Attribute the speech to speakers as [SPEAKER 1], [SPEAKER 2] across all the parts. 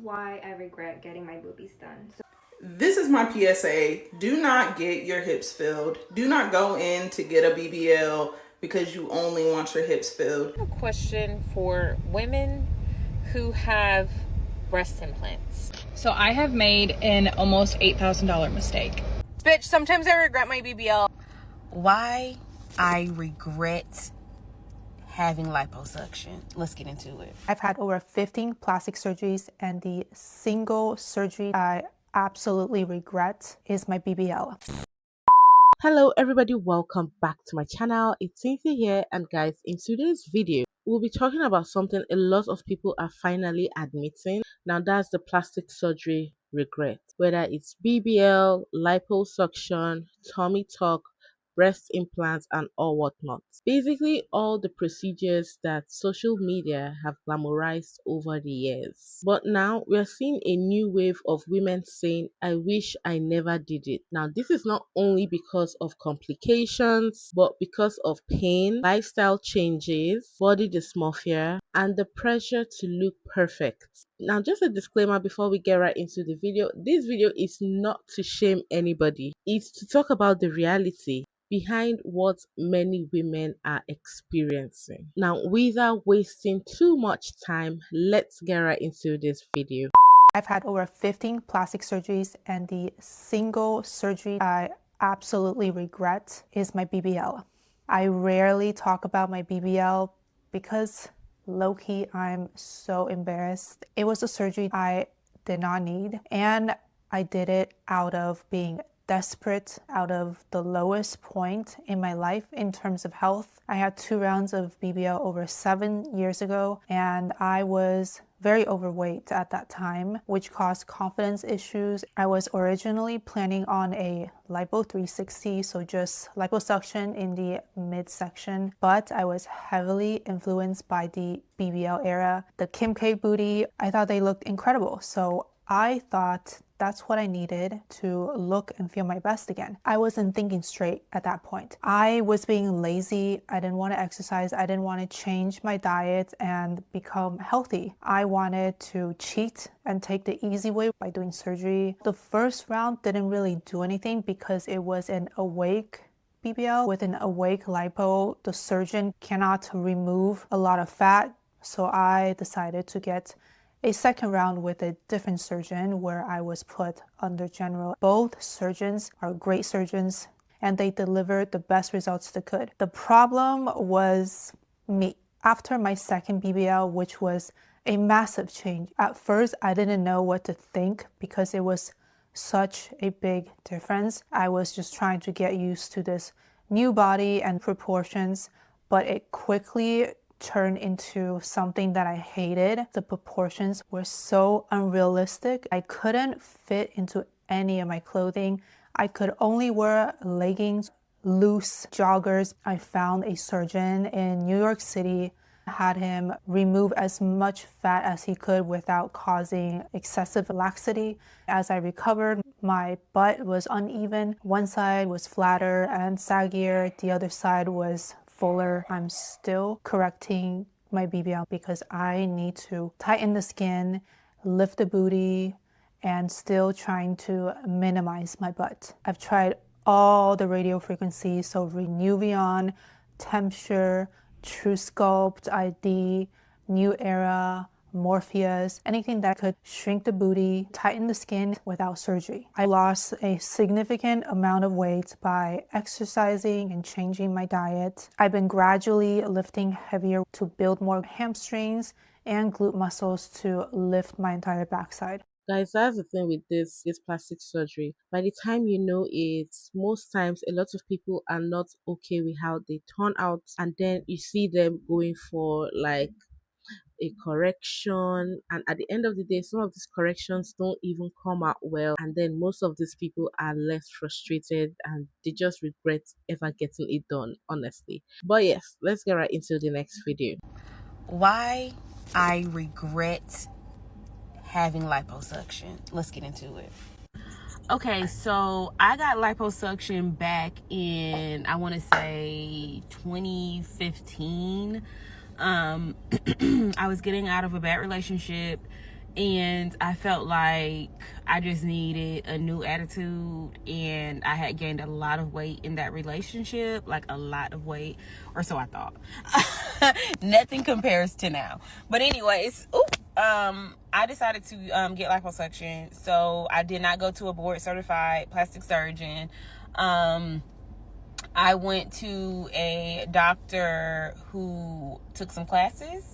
[SPEAKER 1] why I regret getting my boobies done.
[SPEAKER 2] This is my PSA. Do not get your hips filled. Do not go in to get a BBL because you only want your hips filled.
[SPEAKER 3] I have a question for women who have breast implants.
[SPEAKER 4] So I have made an almost $8,000 mistake.
[SPEAKER 5] Bitch, sometimes I regret my BBL.
[SPEAKER 3] Why I regret having liposuction. Let's get into it.
[SPEAKER 6] I've had over 15 plastic surgeries, and the single surgery I absolutely regret is my BBL.
[SPEAKER 7] Hello everybody, welcome back to my channel. It's Cynthia here, and guys, in today's video we'll be talking about something a lot of people are finally admitting. Now that's the plastic surgery regret. Whether it's BBL, liposuction, tummy tuck, breast implants, and all whatnot. Basically all the procedures that social media have glamorized over the years. But now we're seeing a new wave of women saying, I wish I never did it. Now this is not only because of complications, but because of pain, lifestyle changes, body dysmorphia, and the pressure to look perfect. Now just a disclaimer before we get right into the video, this video is not to shame anybody. It's to talk about the reality behind what many women are experiencing. Now, without wasting too much time, let's get right into this video.
[SPEAKER 6] I've had over 15 plastic surgeries, and the single surgery I absolutely regret is my BBL. I rarely talk about my BBL because low-key I'm so embarrassed. It was a surgery I did not need, and I did it out of being desperate, out of the lowest point in my life in terms of health. I had 2 rounds of BBL over 7 years ago, and I was very overweight at that time, which caused confidence issues. I was originally planning on a lipo 360, so just liposuction in the midsection, but I was heavily influenced by the BBL era. The Kim K booty, I thought they looked incredible, so I thought that's what I needed to look and feel my best again. I wasn't thinking straight at that point. I was being lazy. I didn't want to exercise. I didn't want to change my diet and become healthy. I wanted to cheat and take the easy way by doing surgery. The first round didn't really do anything because it was an awake BBL. With an awake lipo, the surgeon cannot remove a lot of fat. So I decided to get a second round with a different surgeon where I was put under general. Both surgeons are great surgeons, and they delivered the best results they could. The problem was me. After my second BBL, which was a massive change, at first I didn't know what to think because it was such a big difference. I was just trying to get used to this new body and proportions, but it quickly turned into something that I hated. The proportions were so unrealistic. I couldn't fit into any of my clothing. I could only wear leggings, loose joggers. I found a surgeon in New York City, had him remove as much fat as he could without causing excessive laxity. As I recovered, my butt was uneven. One side was flatter and saggier. The other side was fuller. I'm still correcting my BBL because I need to tighten the skin, lift the booty, and still trying to minimize my butt. I've tried all the radio frequencies, so Renuvion, Temperature, True Sculpt, ID, New Era, Morpheus, anything that could shrink the booty, tighten the skin without surgery. I lost a significant amount of weight by exercising and changing my diet. I've been gradually lifting heavier to build more hamstrings and glute muscles to lift my entire backside.
[SPEAKER 7] Guys, that's the thing with this plastic surgery. By the time you know it, most times a lot of people are not okay with how they turn out, and then you see them going for like a correction, and at the end of the day some of these corrections don't even come out well, and then most of these people are less frustrated and they just regret ever getting it done, honestly. But yes, let's get right into the next video.
[SPEAKER 3] Why I regret having liposuction. Let's get into it. Okay, so I got liposuction back in, I want to say 2015. I was getting out of a bad relationship, and I felt like I just needed a new attitude, and I had gained a lot of weight in that relationship, like a lot of weight, or so I thought. Nothing compares to now. But anyways, I decided to get liposuction. So I did not go to a board certified plastic surgeon. I went to a doctor who took some classes.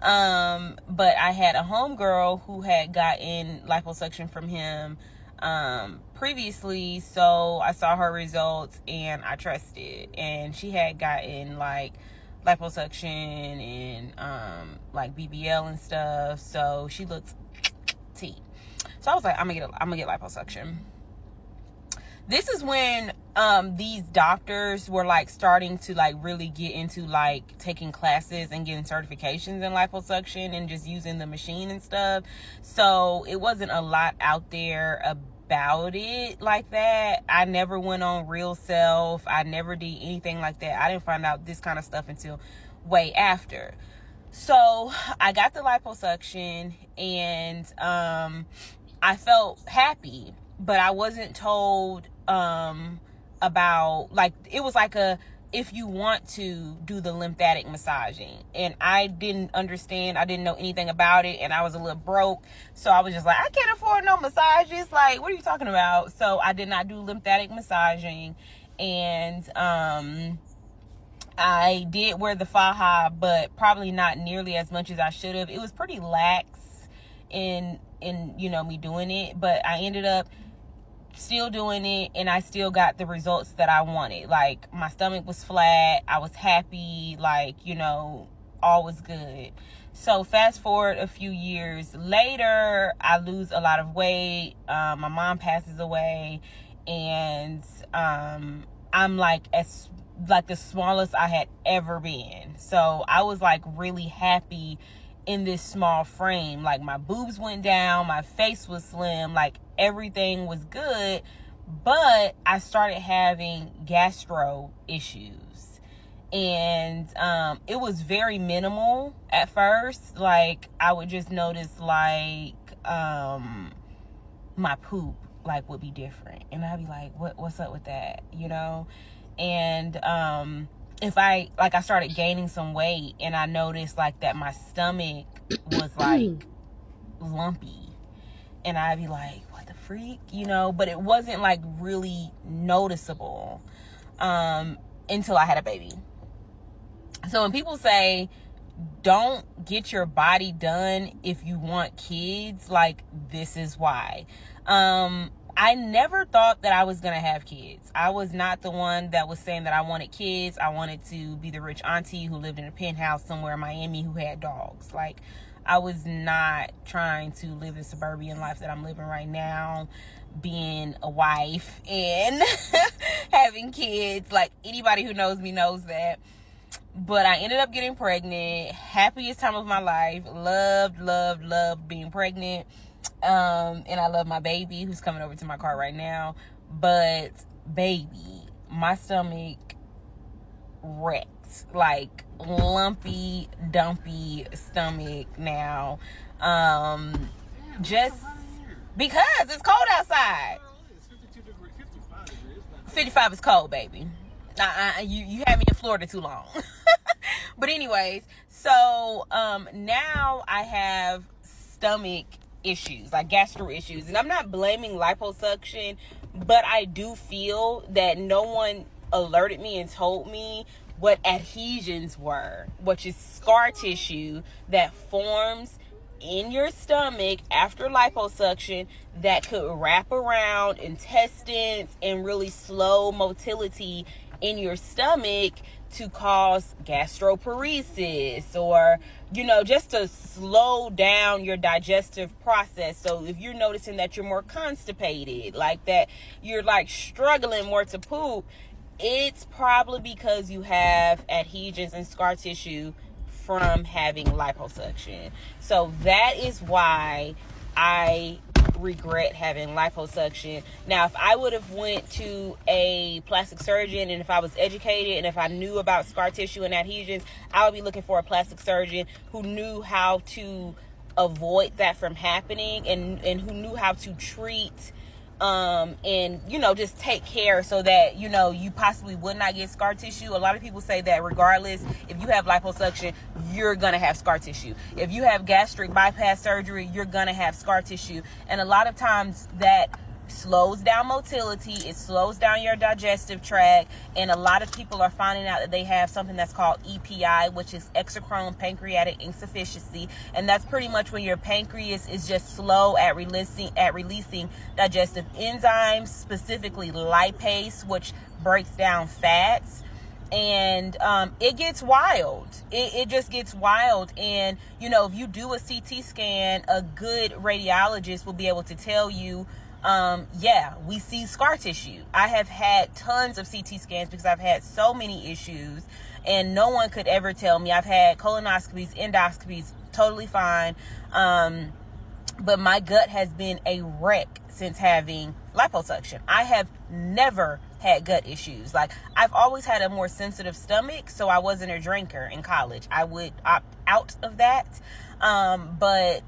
[SPEAKER 3] But I had a homegirl who had gotten liposuction from him previously, so I saw her results and I trusted. And she had gotten like liposuction and like BBL and stuff, so she looked T. So I was like, I'm gonna get liposuction. This is when these doctors were like starting to like really get into like taking classes and getting certifications in liposuction and just using the machine and stuff. So it wasn't a lot out there about it like that. I never went on Real Self. I never did anything like that. I didn't find out this kind of stuff until way after. So I got the liposuction and I felt happy, but I wasn't told about, like, it was like a, if you want to do the lymphatic massaging, and I didn't understand, I didn't know anything about it, and I was a little broke, so I was just like, I can't afford no massages, like, what are you talking about? So I did not do lymphatic massaging, and I did wear the faja, but probably not nearly as much as I should have. It was pretty lax in you know, me doing it, but I ended up still doing it, and I still got the results that I wanted. Like, my stomach was flat, I was happy, like, you know, all was good. So fast forward a few years later, I lose a lot of weight, my mom passes away, and I'm like the smallest I had ever been. So I was like really happy in this small frame. Like, my boobs went down, my face was slim, like everything was good, but I started having gastro issues, and it was very minimal at first. Like, I would just notice like my poop like would be different, and I'd be like, what's up with that, you know? And if I started gaining some weight, and I noticed like that my stomach was like lumpy, and I'd be like, what the freak, you know? But it wasn't like really noticeable until I had a baby. So when people say don't get your body done if you want kids, like, this is why. I never thought that I was going to have kids. I was not the one that was saying that I wanted kids. I wanted to be the rich auntie who lived in a penthouse somewhere in Miami who had dogs. Like, I was not trying to live the suburban life that I'm living right now, being a wife and having kids. Like, anybody who knows me knows that. But I ended up getting pregnant. Happiest time of my life. Loved being pregnant. And I love my baby who's coming over to my car right now. But baby, my stomach wrecked. Like, lumpy, dumpy stomach now. Just because it's cold outside. 55 is cold, baby. You had me in Florida too long. But anyways, so now I have stomach issues, like gastro issues, and I'm not blaming liposuction, but I do feel that no one alerted me and told me what adhesions were, which is scar tissue that forms in your stomach after liposuction that could wrap around intestines and really slow motility in your stomach to cause gastroparesis, or, you know, just to slow down your digestive process. So if you're noticing that you're more constipated, like that you're like struggling more to poop, it's probably because you have adhesions and scar tissue from having liposuction. So that is why I regret having liposuction. Now, if I would have went to a plastic surgeon, and if I was educated, and if I knew about scar tissue and adhesions, I would be looking for a plastic surgeon who knew how to avoid that from happening, and who knew how to treat and just take care so that you possibly would not get scar tissue. A lot of people say that regardless if you have liposuction, you're gonna have scar tissue. If you have gastric bypass surgery, you're gonna have scar tissue, and a lot of times that slows down motility, it slows down your digestive tract, and a lot of people are finding out that they have something that's called EPI, which is exocrine pancreatic insufficiency, and that's pretty much when your pancreas is just slow at releasing digestive enzymes, specifically lipase, which breaks down fats. And it gets wild. It just gets wild. And if you do a CT scan, a good radiologist will be able to tell you, we see scar tissue. I have had tons of CT scans because I've had so many issues, and no one could ever tell me. I've had colonoscopies, endoscopies, totally fine. But my gut has been a wreck since having liposuction. I have never had gut issues. Like, I've always had a more sensitive stomach, so I wasn't a drinker in college. I would opt out of that. But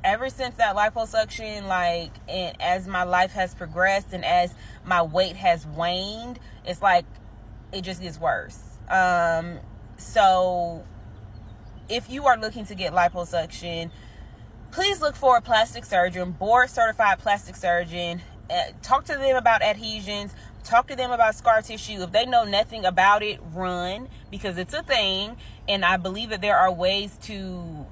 [SPEAKER 3] ever since that liposuction, and as my life has progressed and as my weight has waned, it's like it just gets worse. So if you are looking to get liposuction, please look for a plastic surgeon, board certified plastic surgeon. Talk to them about adhesions. Talk to them about scar tissue. If they know nothing about it, run, because it's a thing. And I believe that there are ways to,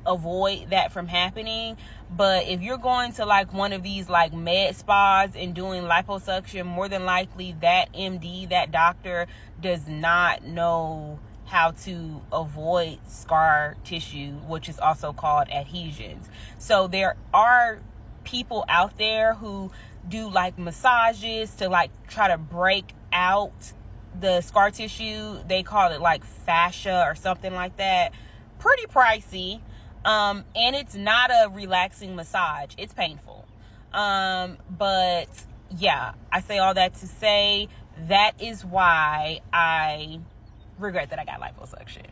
[SPEAKER 3] avoid that from happening. But if you're going to one of these med spas and doing liposuction, more than likely that MD, that doctor, does not know how to avoid scar tissue, which is also called adhesions. So there are people out there who do massages to try to break out the scar tissue. They call it fascia or something like that. Pretty pricey. And it's not a relaxing massage. It's painful. But yeah, I say all that to say that is why I regret that I got liposuction.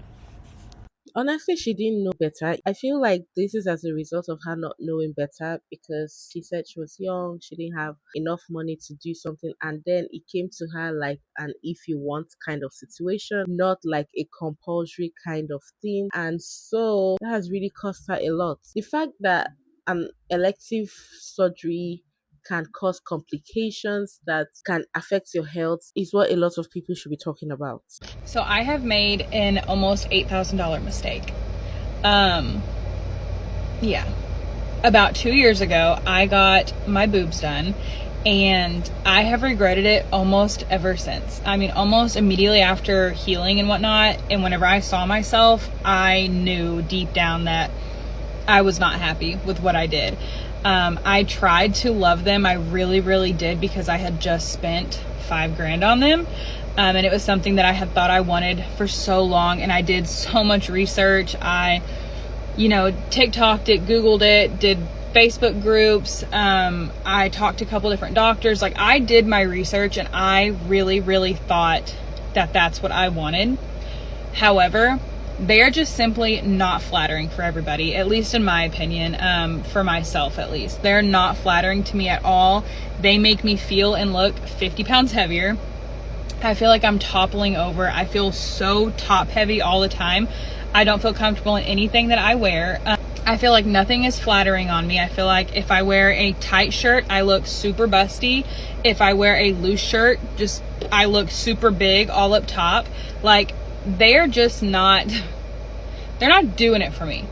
[SPEAKER 7] Honestly, she didn't know better. I feel like this is as a result of her not knowing better, because she said she was young, she didn't have enough money to do something, and then it came to her like an if you want kind of situation, not like a compulsory kind of thing. And so that has really cost her a lot. The fact that an elective surgery can cause complications that can affect your health is what a lot of people should be talking about.
[SPEAKER 4] So I have made an almost $8,000 mistake. About 2 years ago, I got my boobs done, and I have regretted it almost ever since. I mean, almost immediately after healing and whatnot, and whenever I saw myself, I knew deep down that I was not happy with what I did. I tried to love them. I really, really did, because I had just spent $5,000 on them. And it was something that I had thought I wanted for so long. And I did so much research. I, TikToked it, Googled it, did Facebook groups. I talked to a couple different doctors. I did my research, and I really, really thought that that's what I wanted. However, they are just simply not flattering for everybody, at least in my opinion, for myself at least. They're not flattering to me at all. They make me feel and look 50 pounds heavier. I feel like I'm toppling over. I feel so top heavy all the time. I don't feel comfortable in anything that I wear. I feel like nothing is flattering on me. I feel like if I wear a tight shirt, I look super busty. If I wear a loose shirt, I look super big all up top. They're just not, they're not doing it for me.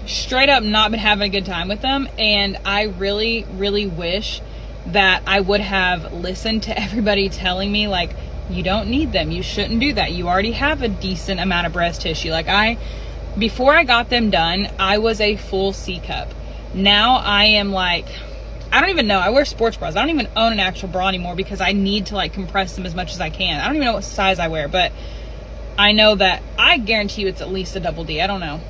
[SPEAKER 4] Straight up not been having a good time with them. And I really, really wish that I would have listened to everybody telling me, you don't need them. You shouldn't do that. You already have a decent amount of breast tissue. Before I got them done, I was a full C cup. Now I am I don't even know. I wear sports bras. I don't even own an actual bra anymore because I need to compress them as much as I can. I don't even know what size I wear, but I know that I guarantee you it's at least a double D. I don't know.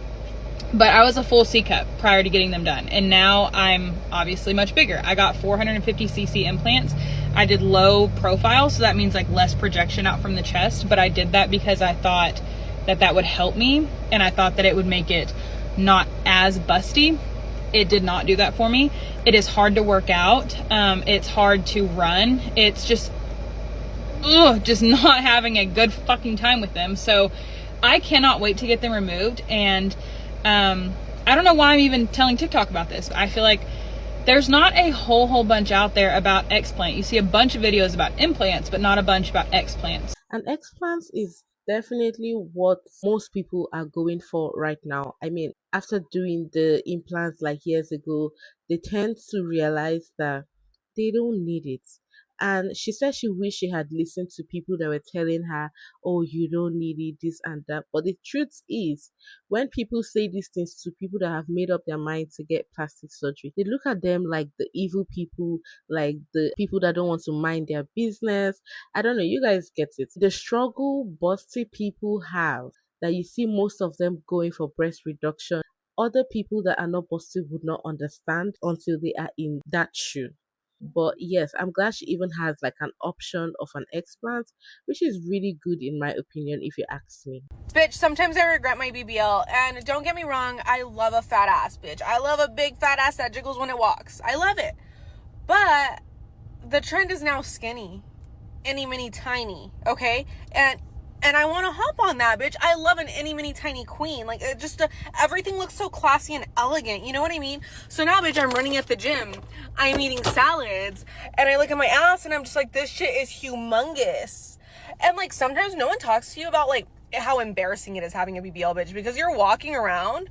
[SPEAKER 4] But I was a full C cup prior to getting them done. And now I'm obviously much bigger. I got 450cc implants. I did low profile, so that means less projection out from the chest. But I did that because I thought that would help me. And I thought that it would make it not as busty. It did not do that for me. It is hard to work out. It's hard to run. It's just not having a good fucking time with them. So I cannot wait to get them removed. And I don't know why I'm even telling TikTok about this. I feel like there's not a whole bunch out there about explant. You see a bunch of videos about implants, but not a bunch about explants.
[SPEAKER 7] And explants is definitely what most people are going for right now. I mean, after doing the implants like years ago, they tend to realize that they don't need it. And she said she wished she had listened to people that were telling her, oh, you don't need it, this and that. But the truth is, when people say these things to people that have made up their mind to get plastic surgery, they look at them like the evil people, like the people that don't want to mind their business. I don't know, you guys get it. The struggle busty people have, that you see most of them going for breast reduction, other people that are not busty would not understand until they are in that shoe. But yes, I'm glad she even has like an option of an explant, which is really good in my opinion, if you ask me.
[SPEAKER 5] Bitch, sometimes I regret my BBL. And don't get me wrong, I love a fat ass, bitch. I love a big fat ass that jiggles when it walks. I love it. But the trend is now skinny. Any mini tiny, okay? And I want to hop on that, bitch. I love an any mini tiny queen. Like, it just everything looks so classy and elegant. You know what I mean? So now, bitch, I'm running at the gym. I'm eating salads, and I look at my ass, and I'm just like, this shit is humongous. And like, sometimes no one talks to you about like how embarrassing it is having a BBL, bitch, because you're walking around,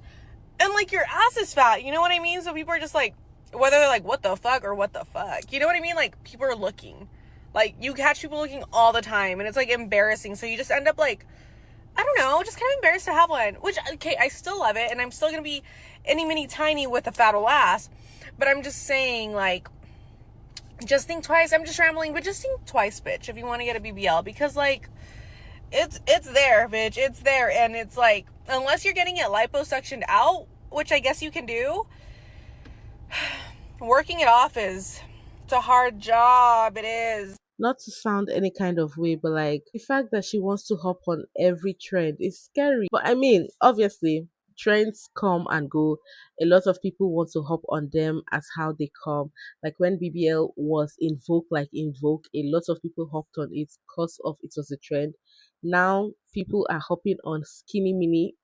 [SPEAKER 5] and like your ass is fat. You know what I mean? So people are just like, whether they're like, what the fuck or what the fuck. You know what I mean? Like, people are looking. Like, you catch people looking all the time, and it's, like, embarrassing. So you just end up, like, I don't know, just kind of embarrassed to have one. Which, okay, I still love it, and I'm still going to be any mini tiny with a fat ol' ass. But I'm just saying, like, just think twice. I'm just rambling, but just think twice, bitch, if you want to get a BBL. Because, like, it's there, bitch. It's there. And it's, like, unless you're getting it liposuctioned out, which I guess you can do, working it off it's a hard job. It is.
[SPEAKER 7] Not to sound any kind of way, but like the fact that she wants to hop on every trend is scary. But I mean, obviously, trends come and go. A lot of people want to hop on them as how they come. Like when BBL was in vogue, a lot of people hopped on it because of it was a trend. Now people are hopping on skinny mini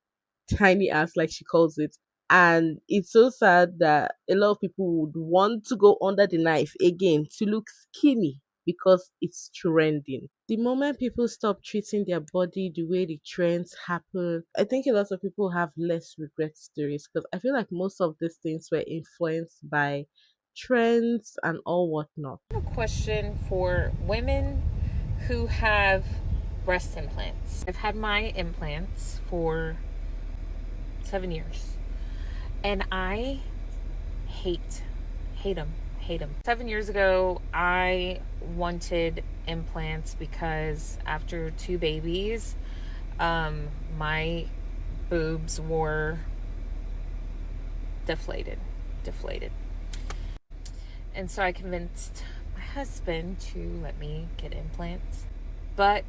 [SPEAKER 7] tiny ass, like she calls it. And it's so sad that a lot of people would want to go under the knife again to look skinny because it's trending. The moment people stop treating their body the way the trends happen, I think a lot of people have less regret stories, because I feel like most of these things were influenced by trends and all whatnot.
[SPEAKER 3] Question for women who have breast implants. I've had my implants for 7 years, and I hate them. 7 years ago, I wanted implants because after 2 babies, my boobs were deflated. And so I convinced my husband to let me get implants. But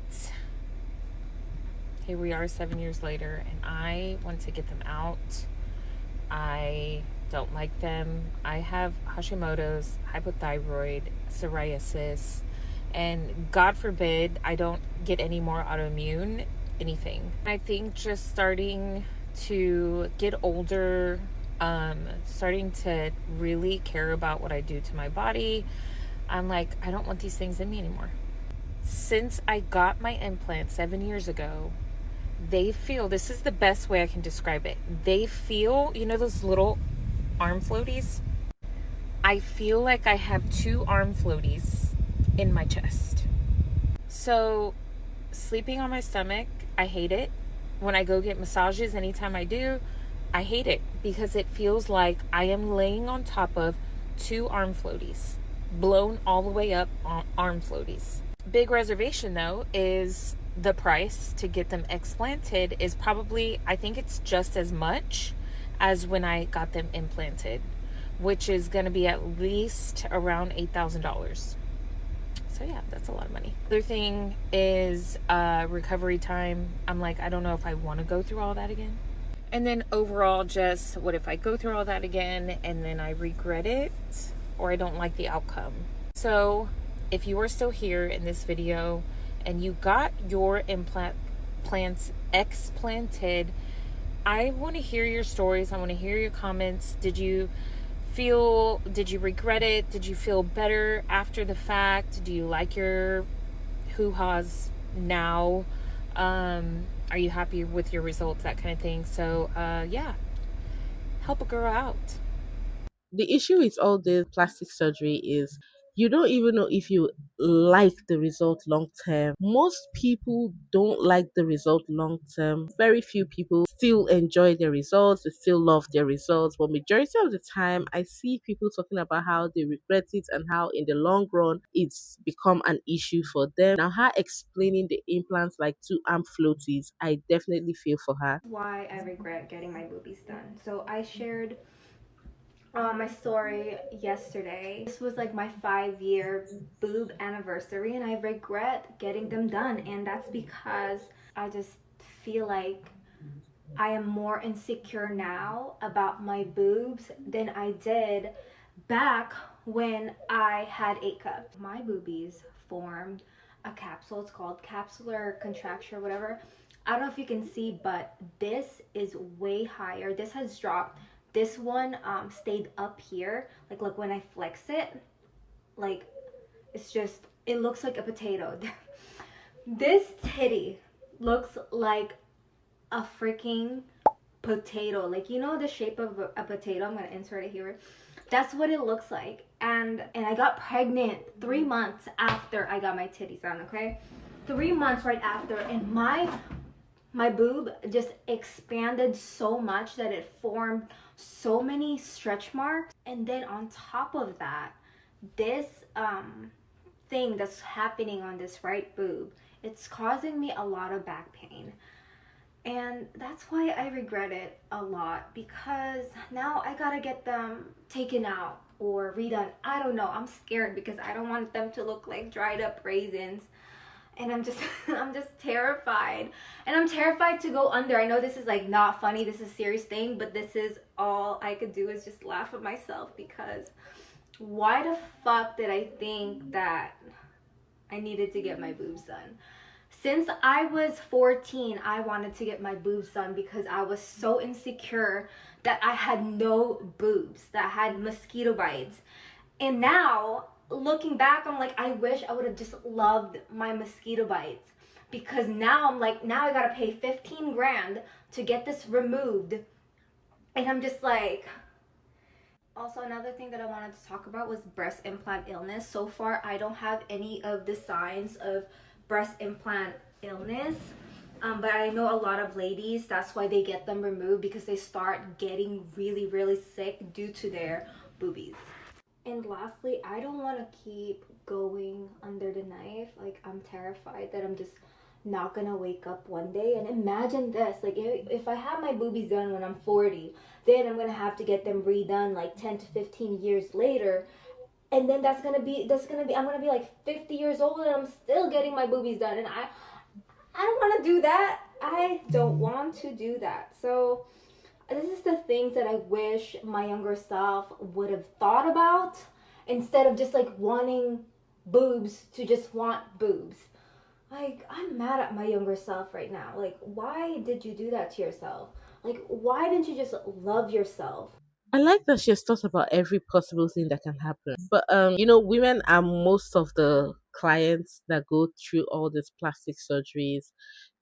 [SPEAKER 3] here we are 7 years later, and I want to get them out. I don't like them. I have Hashimoto's, hypothyroid, psoriasis, and God forbid I don't get any more autoimmune anything. I think just starting to get older, starting to really care about what I do to my body, I'm like, I don't want these things in me anymore. Since I got my implant 7 years ago, they feel, this is the best way I can describe it. They feel, you know those little arm floaties? I feel like I have 2 arm floaties in my chest. So sleeping on my stomach, I hate it. When I go get massages, anytime I do, I hate it because it feels like I am laying on top of 2 arm floaties, blown all the way up on arm floaties. Big reservation though is the price to get them explanted is probably, I think it's just as much as when I got them implanted, which is going to be at least around $8,000. So yeah, that's a lot of money. Other thing is recovery time. I'm like, I don't know if I want to go through all that again. And then overall, just what if I go through all that again and then I regret it or I don't like the outcome? So if you are still here in this video and you got your implants explanted, I want to hear your stories. I want to hear your comments. Did you regret it? Did you feel better after the fact? Do you like your hoo-has now? Are you happy with your results? That kind of thing. So, yeah, help a girl out.
[SPEAKER 7] The issue with all this plastic surgery is you don't even know if you like the result long term. Most people don't like the result long term. Very few people still enjoy their results, they still love their results. But majority of the time I see people talking about how they regret it and how in the long run it's become an issue for them. Now her explaining the implants like two arm floaties, I definitely feel for her.
[SPEAKER 1] Why I regret getting my boobies done. So I shared my story yesterday. This was like my 5-year boob anniversary, and I regret getting them done. And that's because I just feel like I am more insecure now about my boobs than I did back when I had 8 cups. My boobies formed a capsule. It's called capsular contracture, whatever. I don't know if you can see, but this is way higher. This has dropped. This one stayed up here. Like, look, when I flex it, like, it's just, it looks like a potato. This titty looks like a freaking potato. Like, you know the shape of a potato? I'm gonna insert it here. That's what it looks like. And I got pregnant 3 months after I got my titties done, okay? 3 months right after, and my boob just expanded so much that it formed so many stretch marks. And then on top of that, this thing that's happening on this right boob, it's causing me a lot of back pain. And that's why I regret it a lot, because now I gotta get them taken out or redone. I don't know. I'm scared because I don't want them to look like dried up raisins. And I'm just I'm just terrified. And I'm terrified to go under. I know this is like not funny, this is a serious thing, but this is all I could do is just laugh at myself, because why the fuck did I think that I needed to get my boobs done? Since I was 14, I wanted to get my boobs done because I was so insecure that I had no boobs, that I had mosquito bites. And now, looking back, I'm like, I wish I would have just loved my mosquito bites, because now I'm like, now I gotta pay 15 grand to get this removed. And I'm just like, also another thing that I wanted to talk about was breast implant illness. So far, I don't have any of the signs of breast implant illness. But I know a lot of ladies, that's why they get them removed, because they start getting really, really sick due to their boobies. And lastly, I don't want to keep going under the knife. Like, I'm terrified that I'm just not gonna wake up one day. And imagine this, like, if I have my boobies done when I'm 40, then I'm gonna have to get them redone like 10 to 15 years later. And then I'm gonna be like 50 years old and I'm still getting my boobies done. And I don't want to do that. I don't want to do that. So this is the things that I wish my younger self would have thought about, instead of just like wanting boobs to just want boobs. Like, I'm mad at my younger self right now. Like, why did you do that to yourself? Like, why didn't you just love yourself?
[SPEAKER 7] I like that she has thought about every possible thing that can happen. But women are most of the clients that go through all these plastic surgeries.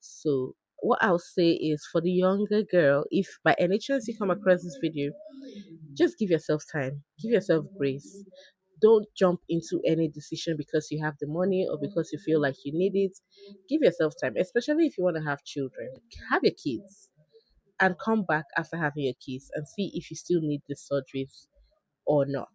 [SPEAKER 7] So what I'll say is, for the younger girl, if by any chance you come across this video, just give yourself time. Give yourself grace. Don't jump into any decision because you have the money or because you feel like you need it. Give yourself time, especially if you want to have children. Have your kids and come back after having your kids and see if you still need the surgeries or not.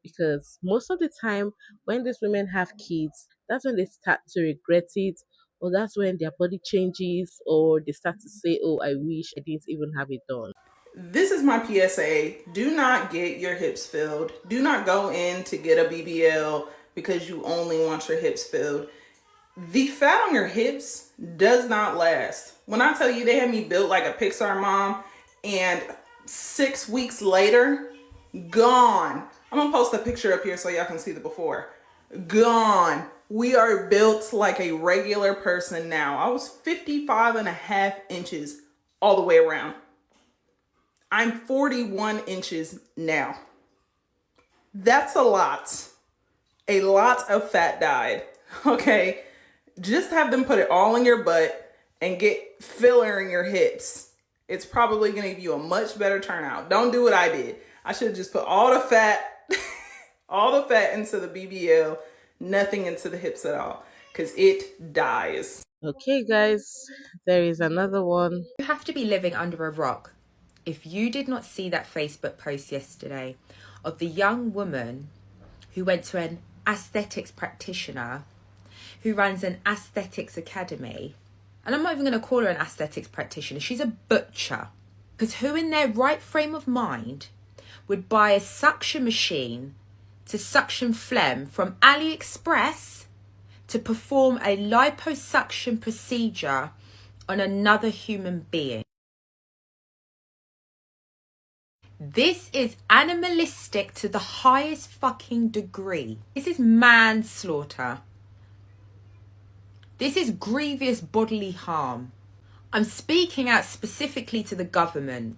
[SPEAKER 7] Because most of the time, when these women have kids, that's when they start to regret it, or that's when their body changes, or they start to say, oh, I wish I didn't even have it done.
[SPEAKER 2] This is my PSA. Do not get your hips filled. Do not go in to get a BBL because you only want your hips filled. The fat on your hips does not last. When I tell you they had me built like a Pixar mom, and 6 weeks later, gone. I'm gonna post a picture up here so y'all can see the before. Gone. We are built like a regular person now. I was 55 and a half inches all the way around. I'm 41 inches now. That's a lot. A lot of fat died. Okay. Just have them put it all in your butt and get filler in your hips. It's probably going to give you a much better turnout. Don't do what I did. I should have just put all the fat, all the fat into the BBL, nothing into the hips at all, because it dies.
[SPEAKER 7] Okay, guys, there is another one.
[SPEAKER 8] You have to be living under a rock if you did not see that Facebook post yesterday of the young woman who went to an aesthetics practitioner who runs an aesthetics academy. And I'm not even going to call her an aesthetics practitioner. She's a butcher. Because who in their right frame of mind would buy a suction machine to suction phlegm from AliExpress to perform a liposuction procedure on another human being? This is animalistic to the highest fucking degree. This is manslaughter. This is grievous bodily harm. I'm speaking out specifically to the government.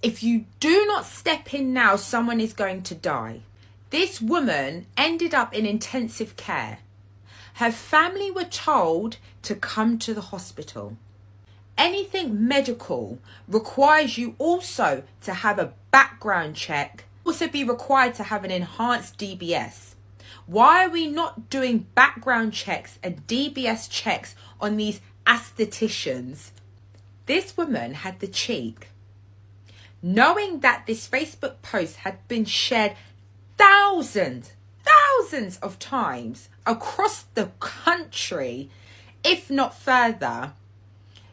[SPEAKER 8] If you do not step in now, someone is going to die. This woman ended up in intensive care. Her family were told to come to the hospital. Anything medical requires you also to have a background check, also be required to have an enhanced DBS. Why are we not doing background checks and DBS checks on these aestheticians? This woman had the cheek, knowing that this Facebook post had been shared thousands of times across the country, if not further.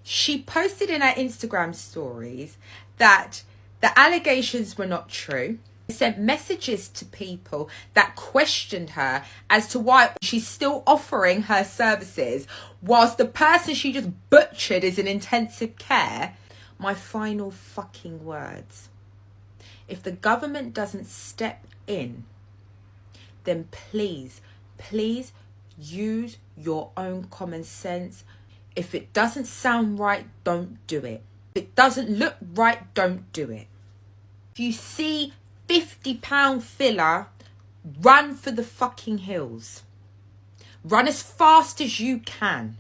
[SPEAKER 8] She posted in her Instagram stories that the allegations were not true. Sent messages to people that questioned her as to why she's still offering her services whilst the person she just butchered is in intensive care. My final fucking words. If the government doesn't step in, then please use your own common sense. If it doesn't sound right, don't do it. If it doesn't look right, don't do it. If you see £50 filler, run for the fucking hills. Run as fast as you can.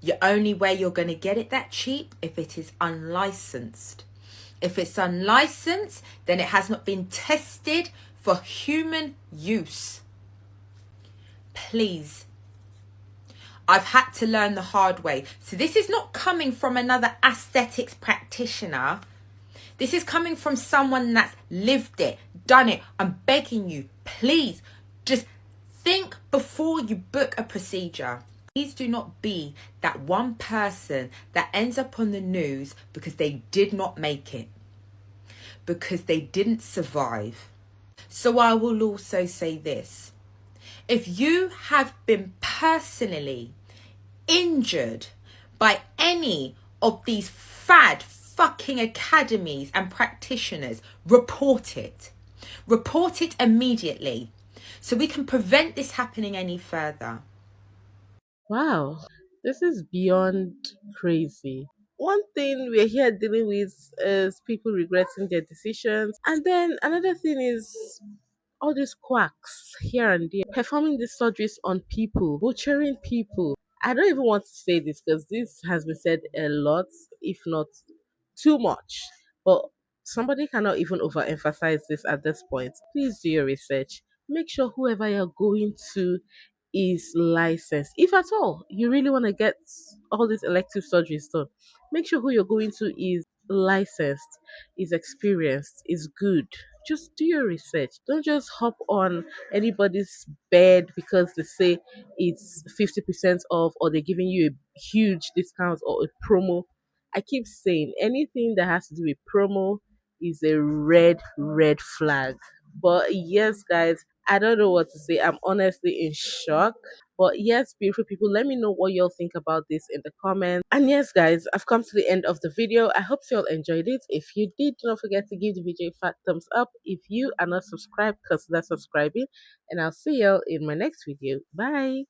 [SPEAKER 8] The only way you're going to get it that cheap if it is unlicensed. If it's unlicensed, then it has not been tested for human use. Please. I've had to learn the hard way. So this is not coming from another aesthetics practitioner. This is coming from someone that's lived it, done it. I'm begging you, please, just think before you book a procedure. Please do not be that one person that ends up on the news because they did not make it, because they didn't survive. So I will also say this. If you have been personally injured by any of these fad fucking academies and practitioners, report it. Report it immediately so we can prevent this happening any further.
[SPEAKER 7] Wow, this is beyond crazy. One thing we're here dealing with is people regretting their decisions, and then another thing is all these quacks here and there performing these surgeries on people, butchering people. I don't even want to say this because this has been said a lot, if not too much. But somebody cannot even overemphasize this at this point. Please do your research. Make sure whoever you're going to is licensed. If at all you really want to get all these elective surgeries done, make sure who you're going to is licensed, is experienced, is good. Just do your research. Don't just hop on anybody's bed because they say it's 50% off or they're giving you a huge discount or a promo. I keep saying anything that has to do with promo is a red flag. But yes, guys, I don't know what to say. I'm honestly in shock. But yes, beautiful people, let me know what y'all think about this in the comments. And yes, guys, I've come to the end of the video. I hope you all enjoyed it. If you did, do not forget to give the video a fat thumbs up. If you are not subscribed, consider subscribing, and I'll see y'all in my next video. Bye.